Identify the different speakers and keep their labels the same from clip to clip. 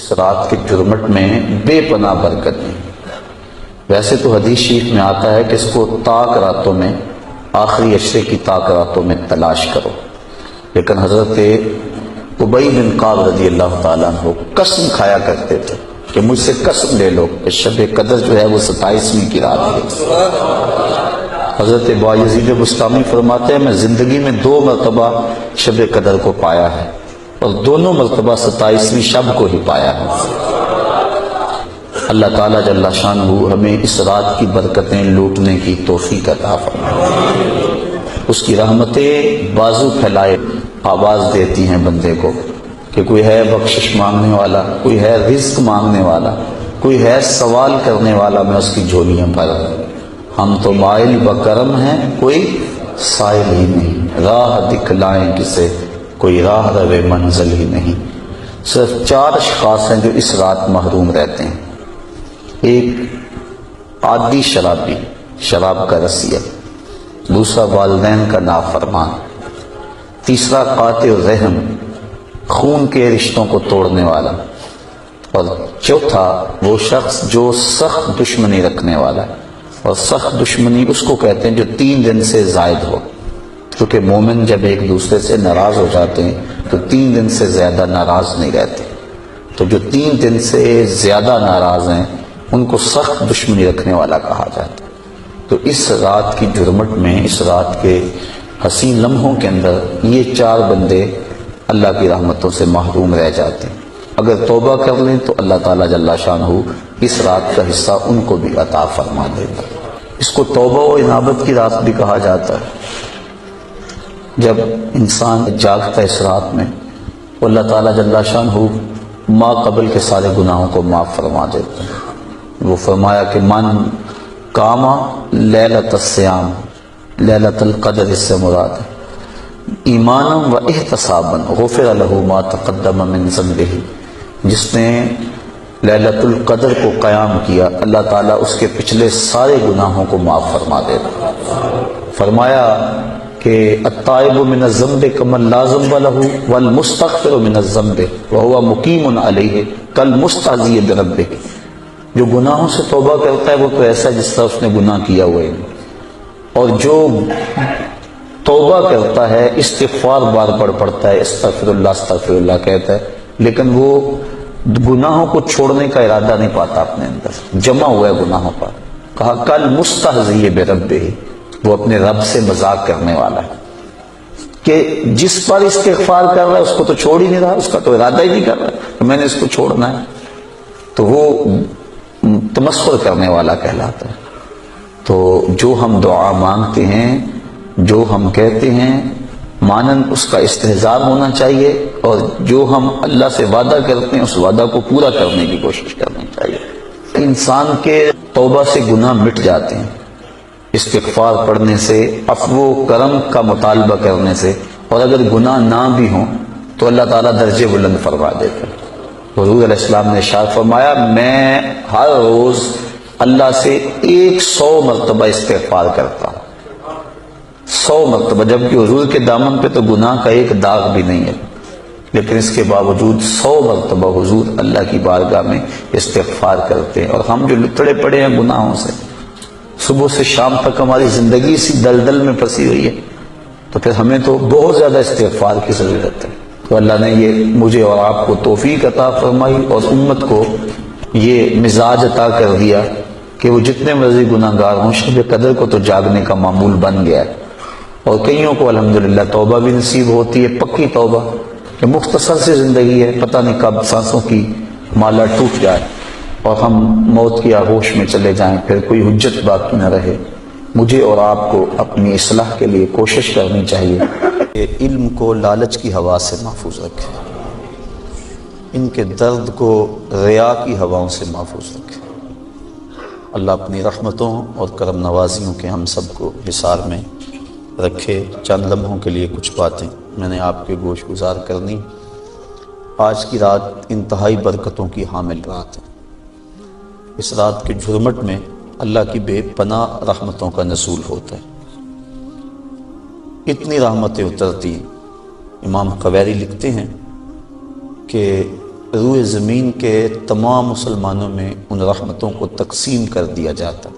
Speaker 1: اس رات کے جرمٹ میں بے پناہ برکت ہے۔ ویسے تو حدیث شریف میں آتا ہے کہ اس کو طاق راتوں میں، آخری عشرے کی طاق راتوں میں تلاش کرو، لیکن حضرت ابی بن کعب رضی اللہ تعالیٰ عنہ قسم کھایا کرتے تھے کہ مجھ سے قسم لے لو کہ شب قدر جو ہے وہ 27ویں کی رات ہے۔ حضرت بایزید بسطامی فرماتے ہیں میں زندگی میں 2 مرتبہ شب قدر کو پایا ہے اور دونوں مرتبہ 27ویں شب کو ہی پایا ہے۔ اللہ تعالیٰ جل شانہ ہمیں اس رات کی برکتیں لوٹنے کی توفیق عطا فرمائے۔ اس کی رحمتیں بازو پھیلائے آواز دیتی ہیں بندے کو کہ کوئی ہے بخشش مانگنے والا، کوئی ہے رزق مانگنے والا، کوئی ہے سوال کرنے والا، میں اس کی جھولیاں بھر۔ ہم تو مائل بکرم ہیں، کوئی سائل ہی نہیں، راہ دکھلائیں کسے، کوئی راہ روے منزل ہی نہیں۔ صرف 4 اشخاص ہیں جو اس رات محروم رہتے ہیں۔ ایک عادی شرابی، شراب کا رسیہ، دوسرا والدین کا نافرمان، تیسرا قاطع الرحم، خون کے رشتوں کو توڑنے والا، اور چوتھا وہ شخص جو سخت دشمنی رکھنے والا ہے۔ اور سخت دشمنی اس کو کہتے ہیں جو 3 دن سے زائد ہو، کیونکہ مومن جب ایک دوسرے سے ناراض ہو جاتے ہیں تو 3 دن سے زیادہ ناراض نہیں رہتے، تو جو 3 دن سے زیادہ ناراض ہیں ان کو سخت دشمنی رکھنے والا کہا جاتا ہے۔ تو اس رات کی جرمٹ میں، اس رات کے حسین لمحوں کے اندر یہ 4 بندے اللہ کی رحمتوں سے محروم رہ جاتے ہیں۔ اگر توبہ کر لیں تو اللہ تعالیٰ جل شانہ اس رات کا حصہ ان کو بھی عطا فرما دیتا ہے۔ اس کو توبہ و انابت کی رات بھی کہا جاتا ہے۔ جب انسان جاگتا ہے اس رات میں تو اللہ تعالیٰ جل شانہ ما قبل کے سارے گناہوں کو معاف فرما دیتا ہے۔ وہ فرمایا کہ من قام لیلۃ الصیام، لیلۃ القدر اس سے مراد ہے، ایمانا و احتسابا غفر لہ ما تقدم من ذنبہ، جس نے لیلۃ القدر کو قیام کیا اللہ تعالیٰ اس کے پچھلے سارے گناہوں کو معاف فرما دیتا۔ فرمایا کہ التائب من الذنب کمن لا ذنب لہ والمستغفر من الذنب وہو مقیم علیہ کالمستہزی بربہ، جو گناہوں سے توبہ کرتا ہے وہ تو ایسا جس طرح اس نے گناہ کیا ہوا ہے، اور جو توبہ کرتا ہے استغفار بار بار پڑھتا ہے، استغفر اللہ کہتا ہے، لیکن وہ گناہوں کو چھوڑنے کا ارادہ نہیں پاتا اپنے اندر، جمع ہوا ہے گناہوں پر۔ کہا کل مستہزی بربہ، وہ اپنے رب سے مذاق کرنے والا ہے کہ جس پر استغفار کر رہا ہے اس کو تو چھوڑ ہی نہیں رہا، اس کا تو ارادہ ہی نہیں کر رہا کہ میں نے اس کو چھوڑنا ہے، تو وہ تمسخر کرنے والا کہلاتا ہے۔ تو جو ہم دعا مانگتے ہیں، جو ہم کہتے ہیں، مانند اس کا استحضار ہونا چاہیے، اور جو ہم اللہ سے وعدہ کرتے ہیں اس وعدہ کو پورا کرنے کی کوشش کرنی چاہیے۔ انسان کے توبہ سے گناہ مٹ جاتے ہیں استغفار پڑھنے سے، عفو و کرم کا مطالبہ کرنے سے، اور اگر گناہ نہ بھی ہوں تو اللہ تعالیٰ درجے بلند فرما دیتے ہیں۔ حضور علیہ السلام نے ارشاد فرمایا میں ہر روز اللہ سے 100 مرتبہ استغفار کرتا ہوں، 100 مرتبہ، جبکہ حضور کے دامن پہ تو گناہ کا ایک داغ بھی نہیں ہے، لیکن اس کے باوجود 100 مرتبہ حضور اللہ کی بارگاہ میں استغفار کرتے ہیں۔ اور ہم جو لتڑے پڑے ہیں گناہوں سے، صبح سے شام تک ہماری زندگی اسی دلدل میں پھنسی ہوئی ہے، تو پھر ہمیں تو بہت زیادہ استغفار کی ضرورت ہے۔ تو اللہ نے یہ مجھے اور آپ کو توفیق عطا فرمائی، اور امت کو یہ مزاج عطا کر دیا کہ وہ جتنے مرضی گناہ گار ہوں شب قدر کو تو جاگنے کا معمول بن گیا ہے۔ اور کئیوں کو الحمدللہ توبہ بھی نصیب ہوتی ہے، پکی توبہ، کہ مختصر سی زندگی ہے، پتہ نہیں کب سانسوں کی مالا ٹوٹ جائے اور ہم موت کی آغوش میں چلے جائیں، پھر کوئی حجت باقی نہ رہے۔ مجھے اور آپ کو اپنی اصلاح کے لیے کوشش کرنی چاہیے کہ علم کو لالچ کی ہوا سے محفوظ رکھے، ان کے درد کو ریا کی ہواؤں سے محفوظ رکھے۔ اللہ اپنی رحمتوں اور کرم نوازیوں کے ہم سب کو حصار میں رکھے۔ چند لمحوں کے لیے کچھ باتیں میں نے آپ کے گوش گزار کرنی۔ آج کی رات انتہائی برکتوں کی حامل رات ہے۔ اس رات کے جھرمٹ میں اللہ کی بے پناہ رحمتوں کا نزول ہوتا ہے، اتنی رحمتیں اترتی ہیں۔ امام قویری لکھتے ہیں کہ روئے زمین کے تمام مسلمانوں میں ان رحمتوں کو تقسیم کر دیا جاتا،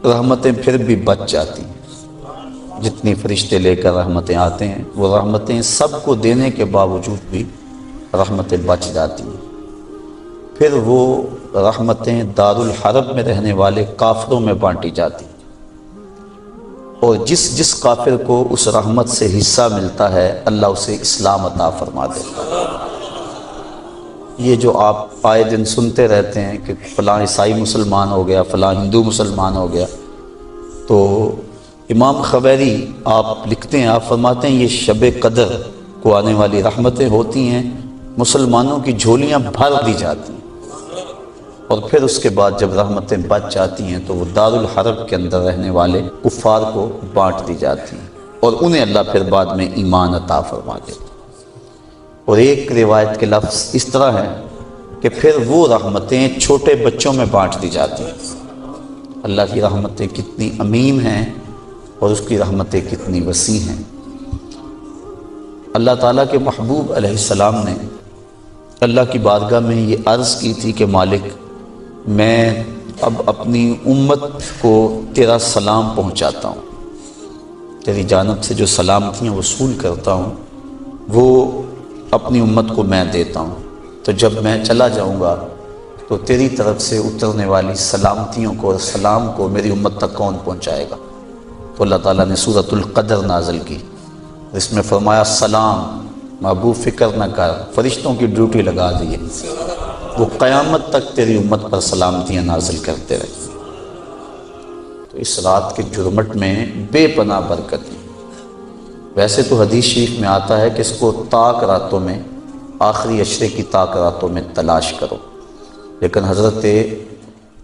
Speaker 1: رحمتیں پھر بھی بچ جاتی ہیں۔ جتنی فرشتے لے کر رحمتیں آتے ہیں، وہ رحمتیں سب کو دینے کے باوجود بھی رحمتیں بچ جاتی ہیں۔ پھر وہ رحمتیں دارالحرب میں رہنے والے کافروں میں بانٹی جاتی، اور جس کافر کو اس رحمت سے حصہ ملتا ہے اللہ اسے اسلام عطا فرما دیتا ہے۔ یہ جو آپ آئے دن سنتے رہتے ہیں کہ فلاں عیسائی مسلمان ہو گیا، فلاں ہندو مسلمان ہو گیا، تو امام خبیری آپ لکھتے ہیں، آپ فرماتے ہیں یہ شب قدر کو آنے والی رحمتیں ہوتی ہیں، مسلمانوں کی جھولیاں بھر دی جاتی ہیں، اور پھر اس کے بعد جب رحمتیں بچ جاتی ہیں تو وہ دارالحرب کے اندر رہنے والے کفار کو بانٹ دی جاتی ہیں، اور انہیں اللہ پھر بعد میں ایمان عطا فرما دیتا ہے۔ اور ایک روایت کے لفظ اس طرح ہے کہ پھر وہ رحمتیں چھوٹے بچوں میں بانٹ دی جاتی ہیں۔ اللہ کی رحمتیں کتنی عمیم ہیں اور اس کی رحمتیں کتنی وسیع ہیں۔ اللہ تعالیٰ کے محبوب علیہ السلام نے اللہ کی بارگاہ میں یہ عرض کی تھی کہ مالک، میں اب اپنی امت کو تیرا سلام پہنچاتا ہوں، تیری جانب سے جو سلامتیاں وصول کرتا ہوں وہ اپنی امت کو میں دیتا ہوں، تو جب میں چلا جاؤں گا تو تیری طرف سے اترنے والی سلامتیوں کو اور سلام کو میری امت تک کون پہنچائے گا؟ تو اللہ تعالیٰ نے سورۃ القدر نازل کی، اس میں فرمایا سلام محبوب فکر نہ کر، فرشتوں کی ڈیوٹی لگا دیے، وہ قیامت تک تیری امت پر سلامتیاں نازل کرتے رہے۔ تو اس رات کے جرمٹ میں بے پناہ برکت ہے۔ ویسے تو حدیث شریف میں آتا ہے کہ اس کو طاق راتوں میں، آخری عشرے کی طاق راتوں میں تلاش کرو، لیکن حضرت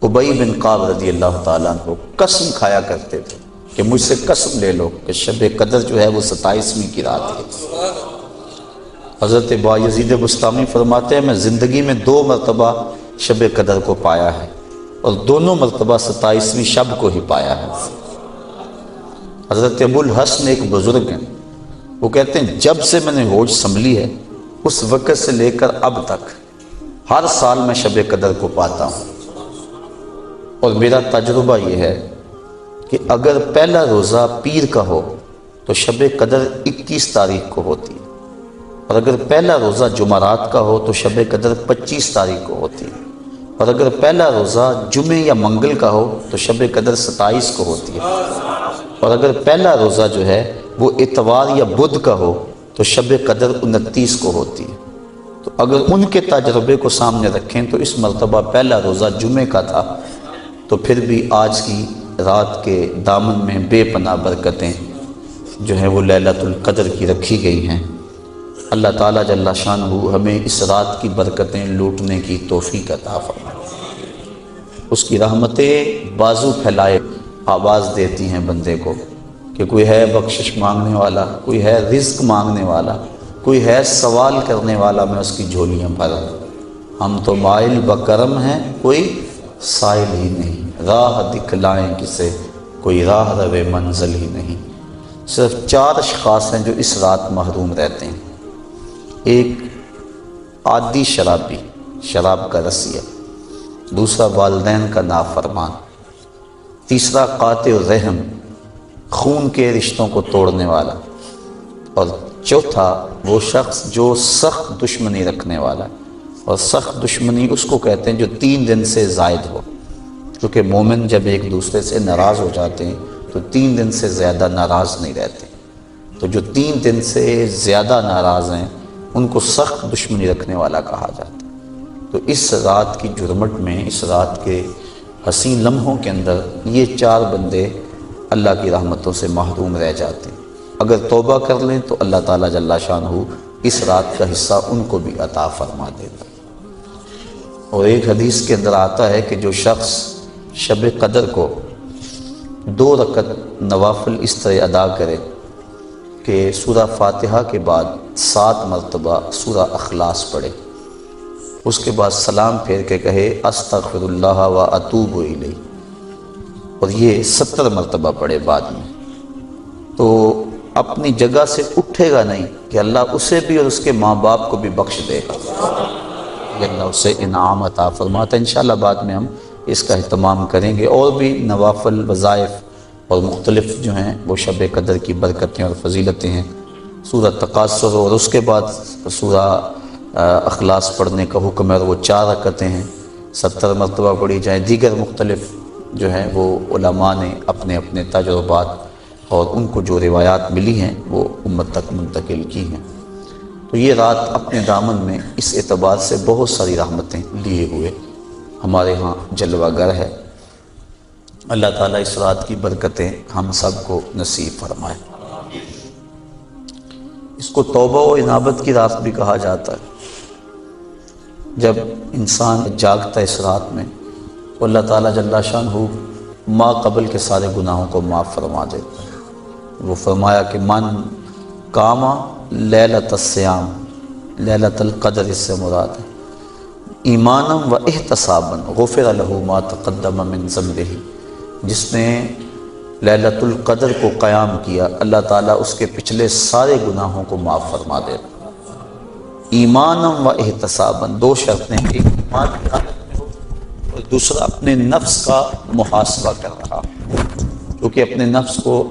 Speaker 1: ابی بن کعب رضی اللہ تعالیٰ عنہ قسم کھایا کرتے تھے کہ مجھ سے قسم لے لو کہ شب قدر جو ہے وہ 27ویں کی رات ہے۔ حضرت بایزید بسطامی فرماتے ہیں میں زندگی میں 2 مرتبہ شب قدر کو پایا ہے، اور دونوں مرتبہ 27ویں شب کو ہی پایا ہے۔ حضرت ابو الحسن ایک بزرگ ہیں، وہ کہتے ہیں جب سے میں نے ہوش سنبھلی ہے اس وقت سے لے کر اب تک ہر سال میں شب قدر کو پاتا ہوں، اور میرا تجربہ یہ ہے کہ اگر پہلا روزہ پیر کا ہو تو شب قدر 21 تاریخ کو ہوتی ہے، اور اگر پہلا روزہ جمعرات کا ہو تو شب قدر 25 تاریخ کو ہوتی ہے، اور اگر پہلا روزہ جمعے یا منگل کا ہو تو شب قدر 27 کو ہوتی ہے، اور اگر پہلا روزہ جو ہے وہ اتوار یا بدھ کا ہو تو شب قدر 29 کو ہوتی ہے۔ تو اگر ان کے تجربے کو سامنے رکھیں تو اس مرتبہ پہلا روزہ جمعے کا تھا، تو پھر بھی آج کی رات کے دامن میں بے پناہ برکتیں جو ہیں وہ لیلۃ القدر کی رکھی گئی ہیں۔ اللہ تعالیٰ جل شانہ ہمیں اس رات کی برکتیں لوٹنے کی توفیق عطا فرمائے۔ اس کی رحمتیں بازو پھیلائے آواز دیتی ہیں بندے کو کہ کوئی ہے بخشش مانگنے والا، کوئی ہے رزق مانگنے والا، کوئی ہے سوال کرنے والا، میں اس کی جھولیاں بھروں۔ ہم تو مائل بکرم ہیں، کوئی سائل ہی نہیں، راہ دکھلائیں کسے، کوئی راہ روے منزل ہی نہیں۔ صرف 4 اشخاص ہیں جو اس رات محروم رہتے ہیں۔ ایک عادی شرابی، شراب کا رسیہ، دوسرا والدین کا نافرمان، تیسرا قاطع الرحم، خون کے رشتوں کو توڑنے والا، اور چوتھا وہ شخص جو سخت دشمنی رکھنے والا ہے۔ اور سخت دشمنی اس کو کہتے ہیں جو 3 دن سے زائد ہو، کیونکہ مومن جب ایک دوسرے سے ناراض ہو جاتے ہیں تو 3 دن سے زیادہ ناراض نہیں رہتے، تو جو 3 دن سے زیادہ ناراض ہیں ان کو سخت دشمنی رکھنے والا کہا جاتا ہے۔ تو اس رات کی جرمٹ میں، اس رات کے حسین لمحوں کے اندر یہ 4 بندے اللہ کی رحمتوں سے محروم رہ جاتے ہیں۔ اگر توبہ کر لیں تو اللہ تعالیٰ جل شانہ اس رات کا حصہ ان کو بھی عطا فرما دیتا۔ اور ایک حدیث کے اندر آتا ہے کہ جو شخص شب قدر کو 2 رکعت نوافل اس طرح ادا کرے کہ سورہ فاتحہ کے بعد 7 مرتبہ سورہ اخلاص پڑھے، اس کے بعد سلام پھیر کے کہے استغفر اللہ و اتوب الیہ، اور یہ 70 مرتبہ پڑھے بعد میں، تو اپنی جگہ سے اٹھے گا نہیں کہ اللہ اسے بھی اور اس کے ماں باپ کو بھی بخش دے گا، اللہ اسے انعام عطا فرماتا ہے۔ انشاءاللہ بعد میں ہم اس کا اہتمام کریں گے، اور بھی نوافل وظائف اور مختلف جو ہیں وہ شب قدر کی برکتیں اور فضیلتیں ہیں۔ سورہ تکاثر اور اس کے بعد سورہ اخلاص پڑھنے کا حکم ہے، اور وہ 4 رکعتیں ہیں، 70 مرتبہ پڑھی جائیں۔ دیگر مختلف جو ہیں وہ علماء نے اپنے اپنے تجربات اور ان کو جو روایات ملی ہیں وہ امت تک منتقل کی ہیں۔ تو یہ رات اپنے دامن میں اس اعتبار سے بہت ساری رحمتیں لیے ہوئے ہمارے ہاں جلوہ گر ہے۔ اللہ تعالیٰ اس رات کی برکتیں ہم سب کو نصیب فرمائے۔ اس کو توبہ و انابت کی رات بھی کہا جاتا ہے۔ جب انسان جاگتا ہے اس رات میں تو اللہ تعالیٰ جل شانہ ما قبل کے سارے گناہوں کو معاف فرما دیتا ہے۔ وہ فرمایا کہ من قاما لیلۃ الصیام، لیلۃ القدر اس سے مراد ہے، ایمانا و احتسابا غفر لہ ما تقدم من ذنبہ، جس نے لیلۃ القدر کو قیام کیا اللہ تعالیٰ اس کے پچھلے سارے گناہوں کو معاف فرما دیتا۔ ایمانا و احتسابا، 2 شرطیں، ایک ایمان کی حالت میں ہو اور دوسرا اپنے نفس کا محاسبہ کر رہا، کیونکہ اپنے نفس کو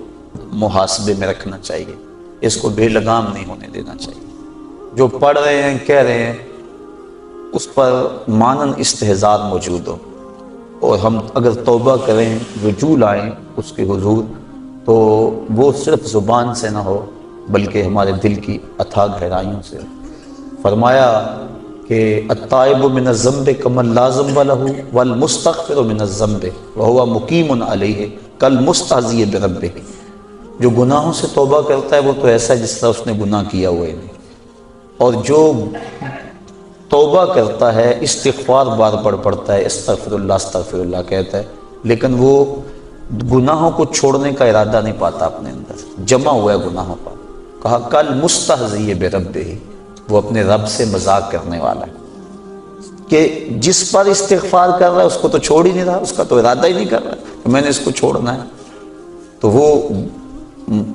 Speaker 1: محاسبے میں رکھنا چاہیے، اس کو بے لگام نہیں ہونے دینا چاہیے۔ جو پڑھ رہے ہیں کہہ رہے ہیں اس پر مانن استحضار موجود ہو، اور ہم اگر توبہ کریں، رجوع لائیں اس کے حضور، تو وہ صرف زبان سے نہ ہو بلکہ ہمارے دل کی اتھاہ گہرائیوں سے۔ فرمایا کہ التائب من الذنب کمن لا ذنب لہ والمستغفر من الذنب وہو مقیم علیہ کالمستہزئ بربہ، جو گناہوں سے توبہ کرتا ہے وہ تو ایسا ہے جس طرح اس نے گناہ کیا ہوا ہے نہیں، اور جو توبہ کرتا ہے استغفار بار بار پڑھتا ہے، استغفر اللہ کہتا ہے، لیکن وہ گناہوں کو چھوڑنے کا ارادہ نہیں پاتا اپنے اندر، جمع ہوا ہے گناہوں پر۔ کہا کل مستہزئ بربہ، وہ اپنے رب سے مذاق کرنے والا ہے کہ جس پر استغفار کر رہا ہے اس کو تو چھوڑ ہی نہیں رہا، اس کا تو ارادہ ہی نہیں کر رہا کہ میں نے اس کو چھوڑنا ہے، تو وہ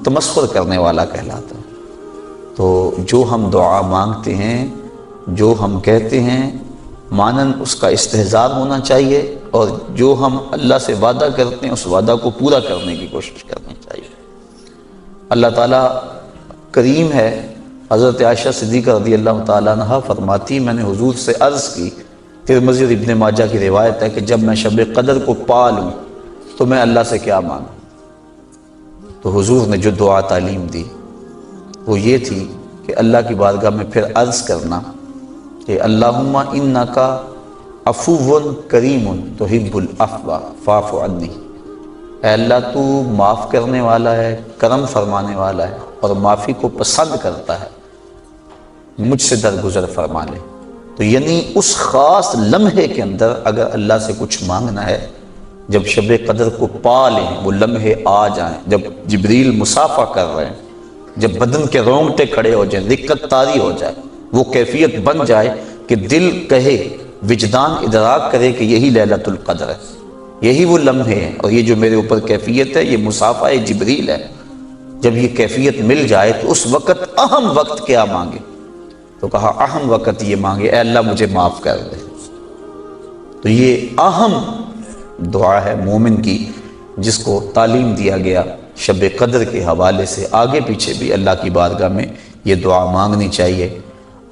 Speaker 1: تمسخر کرنے والا کہلاتا ہے۔ تو جو ہم دعا مانگتے ہیں، جو ہم کہتے ہیں، مانن اس کا استحضار ہونا چاہیے، اور جو ہم اللہ سے وعدہ کرتے ہیں اس وعدہ کو پورا کرنے کی کوشش کرنی چاہیے۔ اللہ تعالیٰ کریم ہے۔ حضرت عائشہ صدیقہ رضی اللہ تعالیٰ عنہ فرماتی، میں نے حضور سے عرض کی، ترمذی اور ابن ماجہ کی روایت ہے کہ جب میں شب قدر کو پا لوں تو میں اللہ سے کیا مانگوں؟ تو حضور نے جو دعا تعلیم دی وہ یہ تھی کہ اللہ کی بارگاہ میں پھر عرض کرنا کہ اللہم انکا عفو کریم تحب العفو فاعف عنی، اے اللہ تو معاف کرنے والا ہے، کرم فرمانے والا ہے اور معافی کو پسند کرتا ہے، مجھ سے درگزر فرما لے۔ تو یعنی اس خاص لمحے کے اندر اگر اللہ سے کچھ مانگنا ہے، جب شب قدر کو پا لیں، وہ لمحے آ جائیں، جب جبریل مسافہ کر رہے ہیں، جب بدن کے رونگٹے کھڑے ہو جائیں، رقت طاری ہو جائے، وہ کیفیت بن جائے کہ دل کہے، وجدان ادراک کرے کہ یہی لیلۃ القدر ہے، یہی وہ لمحے ہیں، اور یہ جو میرے اوپر کیفیت ہے یہ مسافہ جبریل ہے۔ جب یہ کیفیت مل جائے تو اس وقت اہم وقت کیا مانگے؟ تو کہا اہم وقت یہ مانگے اے اللہ مجھے معاف کر دے۔ تو یہ اہم دعا ہے مومن کی، جس کو تعلیم دیا گیا شب قدر کے حوالے سے۔ آگے پیچھے بھی اللہ کی بارگاہ میں یہ دعا مانگنی چاہیے۔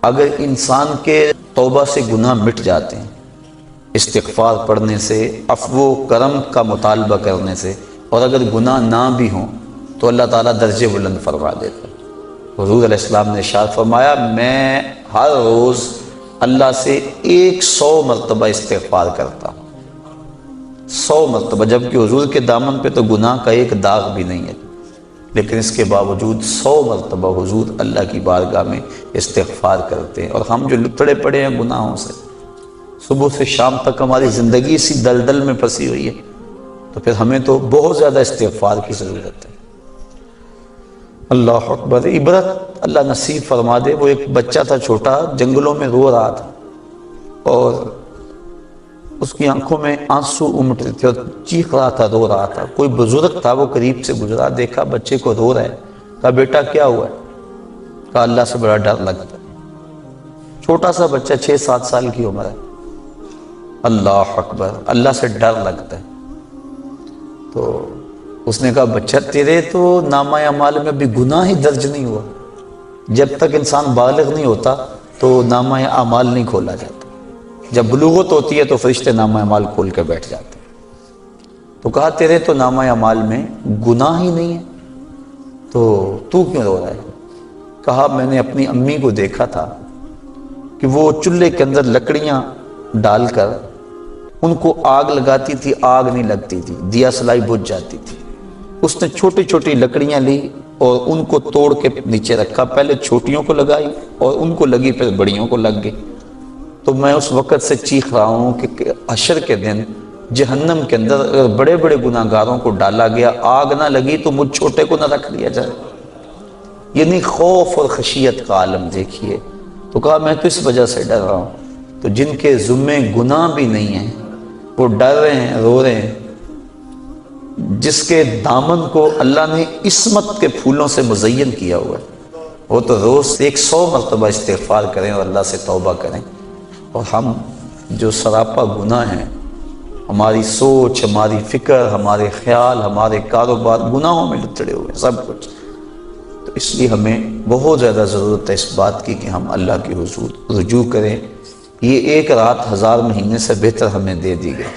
Speaker 1: اگر انسان کے توبہ سے گناہ مٹ جاتے ہیں، استغفار پڑھنے سے، عفو و کرم کا مطالبہ کرنے سے، اور اگر گناہ نہ بھی ہوں تو اللہ تعالیٰ درجے بلند فرما دیتا ہے۔ حضور علیہ السلام نے ارشاد فرمایا، میں ہر روز اللہ سے 100 مرتبہ استغفار کرتا ہوں، 100 مرتبہ، جبکہ حضور کے دامن پہ تو گناہ کا ایک داغ بھی نہیں ہے، لیکن اس کے باوجود 100 مرتبہ حضور اللہ کی بارگاہ میں استغفار کرتے ہیں۔ اور ہم جو لتڑے پڑے ہیں گناہوں سے، صبح سے شام تک ہماری زندگی اسی دلدل میں پھنسی ہوئی ہے، تو پھر ہمیں تو بہت زیادہ استغفار کی ضرورت ہے۔ اللہ اکبر۔ عبرت اللہ نصیب فرما دے۔ وہ ایک بچہ تھا چھوٹا، جنگلوں میں رو رہا تھا، اور اس کی آنکھوں میں آنسو امٹ رہے تھے، اور چیخ رہا تھا، رو رہا تھا۔ کوئی بزرگ تھا، وہ قریب سے گزرا، دیکھا بچے کو رو رہا ہے، کہا بیٹا کیا ہوا ہے؟ کہا اللہ سے بڑا ڈر لگتا ہے۔ چھوٹا سا بچہ 6-7 سال کی عمر ہے، اللہ اکبر، اللہ سے ڈر لگتا ہے۔ تو اس نے کہا بچہ تیرے تو نامہ اعمال میں ابھی گناہ ہی درج نہیں ہوا، جب تک انسان بالغ نہیں ہوتا تو نامہ اعمال نہیں کھولا جاتا، جب بلوغت ہوتی ہے تو فرشتے نامہ اعمال کھول کے بیٹھ جاتے ہیں۔ تو کہا تیرے تو نامہ اعمال میں گناہ ہی نہیں ہے، تو کیوں رو رہا ہے؟ کہا میں نے اپنی امی کو دیکھا تھا کہ وہ چولہے کے اندر لکڑیاں ڈال کر ان کو آگ لگاتی تھی، آگ نہیں لگتی تھی، دیا سلائی بجھ جاتی تھی۔ اس نے چھوٹی چھوٹی لکڑیاں لی اور ان کو توڑ کے نیچے رکھا، پہلے چھوٹیوں کو لگائی اور ان کو لگی، پھر بڑیوں کو لگ گئی۔ تو میں اس وقت سے چیخ رہا ہوں کہ حشر کے دن جہنم کے اندر اگر بڑے بڑے گناہ گاروں کو ڈالا گیا، آگ نہ لگی تو مجھ چھوٹے کو نہ رکھ لیا جائے۔ یعنی خوف اور خشیت کا عالم دیکھیے۔ تو کہا میں تو اس وجہ سے ڈر رہا ہوں۔ تو جن کے ذمے گناہ بھی نہیں ہیں وہ ڈر رہے ہیں، رو رہے ہیں، جس کے دامن کو اللہ نے عصمت کے پھولوں سے مزین کیا ہوا ہے، وہ تو روز 100 مرتبہ استغفار کریں اور اللہ سے توبہ کریں۔ اور ہم جو سراپا گناہ ہیں، ہماری سوچ، ہماری فکر، ہمارے خیال، ہمارے کاروبار گناہوں میں لتڑے ہوئے ہیں سب کچھ۔ تو اس لیے ہمیں بہت زیادہ ضرورت ہے اس بات کی کہ ہم اللہ کے حضور رجوع کریں۔ یہ ایک رات 1000 مہینے سے بہتر ہمیں دے دی گئی۔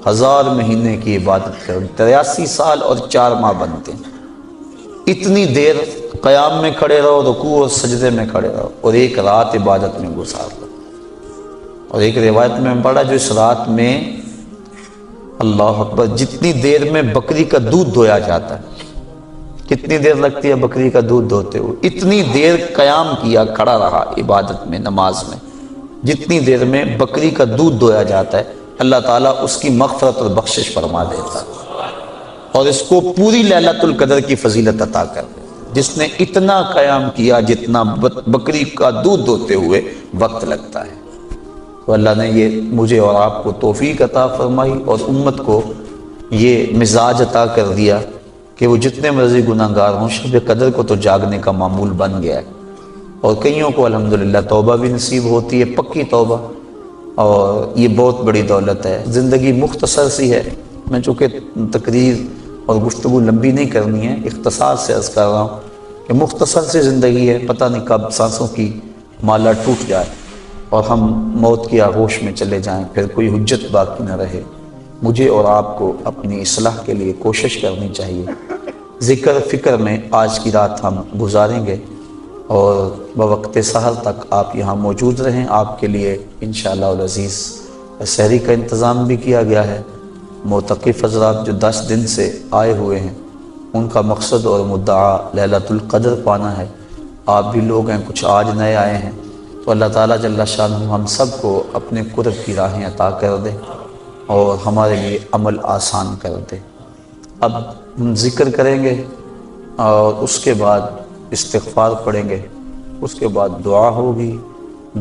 Speaker 1: 1000 مہینے کی عبادت کریں، 83 سال اور 4 ماہ بنتے ہیں۔ اتنی دیر قیام میں کھڑے رہو، رکوع اور سجدے میں کھڑے رہو، اور ایک رات عبادت میں گزار لو۔ اور ایک روایت میں پڑھا جو اس رات میں اللہ اکبر جتنی دیر میں بکری کا دودھ دھویا جاتا ہے، کتنی دیر لگتی ہے بکری کا دودھ دھوتے ہوئے، اتنی دیر قیام کیا، کھڑا رہا عبادت میں، نماز میں، جتنی دیر میں بکری کا دودھ دھویا جاتا ہے، اللہ تعالیٰ اس کی مغفرت اور بخشش فرما دیتا ہے اور اس کو پوری لیلۃ القدر کی فضیلت عطا کر دے، جس نے اتنا قیام کیا جتنا بکری کا دودھ دھوتے ہوئے وقت لگتا ہے۔ تو اللہ نے یہ مجھے اور آپ کو توفیق عطا فرمائی اور امت کو یہ مزاج عطا کر دیا کہ وہ جتنے مرضی گناہ گار ہوں، شب قدر کو تو جاگنے کا معمول بن گیا ہے، اور کئیوں کو الحمدللہ توبہ بھی نصیب ہوتی ہے، پکی توبہ، اور یہ بہت بڑی دولت ہے۔ زندگی مختصر سی ہے، میں چونکہ تقریر اور گفتگو لمبی نہیں کرنی ہے، اختصار سے عرض کر رہا ہوں کہ مختصر سی زندگی ہے، پتہ نہیں کب سانسوں کی مالا ٹوٹ جائے اور ہم موت کی آغوش میں چلے جائیں، پھر کوئی حجت باقی نہ رہے۔ مجھے اور آپ کو اپنی اصلاح کے لیے کوشش کرنی چاہیے۔ ذکر فکر میں آج کی رات ہم گزاریں گے اور بوقت سحر تک آپ یہاں موجود رہیں۔ آپ کے لیے انشاءاللہ العزیز سحری کا انتظام بھی کیا گیا ہے۔ معتکف حضرات جو 10 دن سے آئے ہوئے ہیں، ان کا مقصد اور مدعا لیلۃ القدر پانا ہے۔ آپ بھی لوگ ہیں، کچھ آج نئے آئے ہیں، تو اللہ تعالیٰ جل شانہ ہم سب کو اپنے قرب کی راہیں عطا کر دے اور ہمارے لیے عمل آسان کر دے۔ اب ہم ذکر کریں گے اور اس کے بعد استغفار پڑھیں گے، اس کے بعد دعا ہوگی،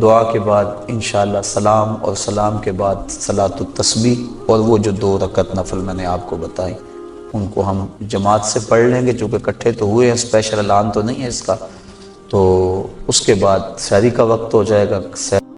Speaker 1: دعا کے بعد انشاءاللہ سلام، اور سلام کے بعد صلاۃ التسبیح، اور وہ جو 2 رکعت نفل میں نے آپ کو بتائی ان کو ہم جماعت سے پڑھ لیں گے، چونکہ اکٹھے تو ہوئے ہیں، اسپیشل اعلان تو نہیں ہے اس کا۔ تو اس کے بعد سحری کا وقت ہو جائے گا۔